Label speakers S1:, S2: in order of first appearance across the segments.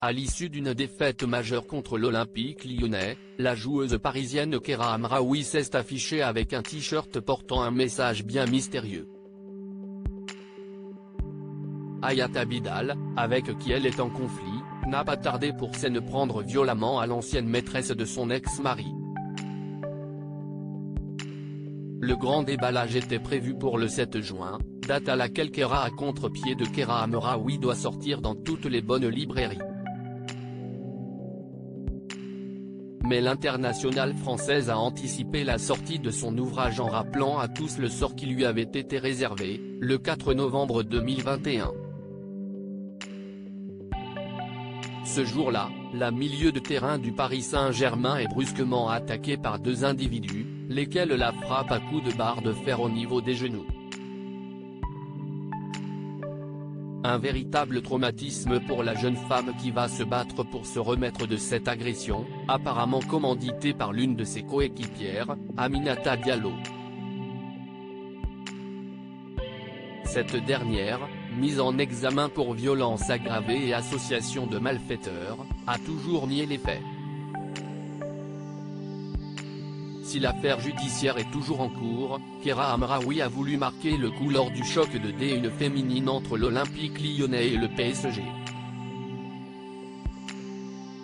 S1: À l'issue d'une défaite majeure contre l'Olympique lyonnais, la joueuse parisienne Keira Hamraoui s'est affichée avec un t-shirt portant un message bien mystérieux. Hayat Abidal, avec qui elle est en conflit, n'a pas tardé pour s'en prendre violemment à l'ancienne maîtresse de son ex-mari. Le grand déballage était prévu pour le 7 juin, date à laquelle Keira à contre-pied de Keira Hamraoui doit sortir dans toutes les bonnes librairies. Mais l'internationale française a anticipé la sortie de son ouvrage en rappelant à tous le sort qui lui avait été réservé, le 4 novembre 2021. Ce jour-là, la milieu de terrain du Paris Saint-Germain est brusquement attaquée par deux individus, lesquels la frappent à coups de barre de fer au niveau des genoux. Un véritable traumatisme pour la jeune femme qui va se battre pour se remettre de cette agression, apparemment commanditée par l'une de ses coéquipières, Aminata Diallo. Cette dernière, mise en examen pour violence aggravée et association de malfaiteurs, a toujours nié les faits. Si l'affaire judiciaire est toujours en cours, Keira Hamraoui a voulu marquer le coup lors du choc de D1 féminine entre l'Olympique lyonnais et le PSG.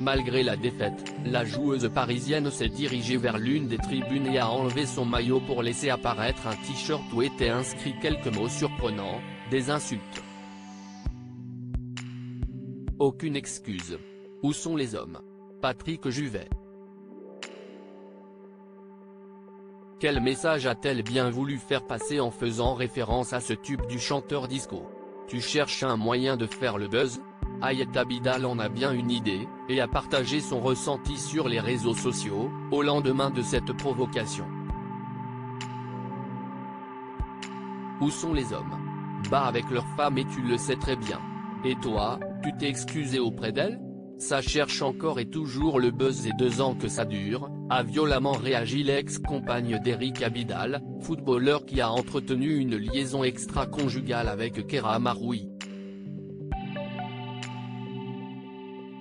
S1: Malgré la défaite, la joueuse parisienne s'est dirigée vers l'une des tribunes et a enlevé son maillot pour laisser apparaître un t-shirt où étaient inscrits quelques mots surprenants, des insultes. Aucune excuse. Où sont les hommes? Patrick Juvet. Quel message a-t-elle bien voulu faire passer en faisant référence à ce tube du chanteur disco? Tu cherches un moyen de faire le buzz? Hayat Abidal en a bien une idée, et a partagé son ressenti sur les réseaux sociaux, au lendemain de cette provocation. Où sont les hommes? Bah avec leurs femmes et tu le sais très bien. Et toi, tu t'es excusé auprès d'elles? Ça cherche encore et toujours le buzz et 2 ans que ça dure, a violemment réagi l'ex-compagne d'Eric Abidal, footballeur qui a entretenu une liaison extra-conjugale avec Keira Hamraoui.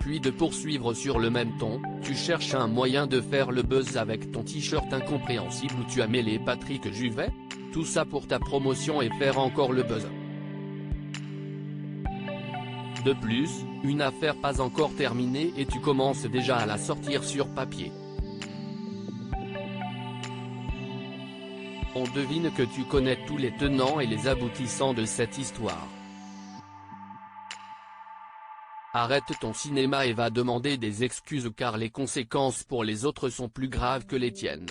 S1: Puis de poursuivre sur le même ton, tu cherches un moyen de faire le buzz avec ton t-shirt incompréhensible où tu as mêlé Patrick Juvet? Tout ça pour ta promotion et faire encore le buzz. De plus, une affaire pas encore terminée et tu commences déjà à la sortir sur papier. On devine que tu connais tous les tenants et les aboutissants de cette histoire. Arrête ton cinéma et va demander des excuses car les conséquences pour les autres sont plus graves que les tiennes.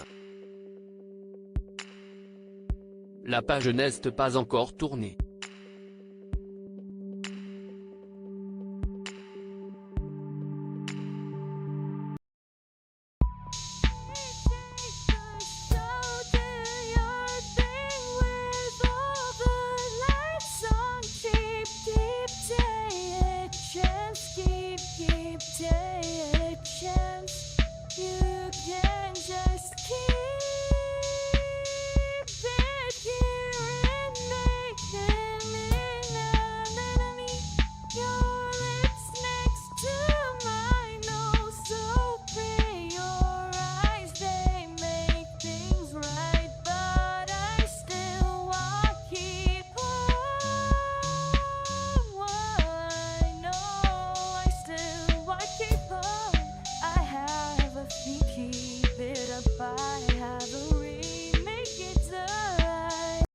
S1: La page n'est pas encore tournée.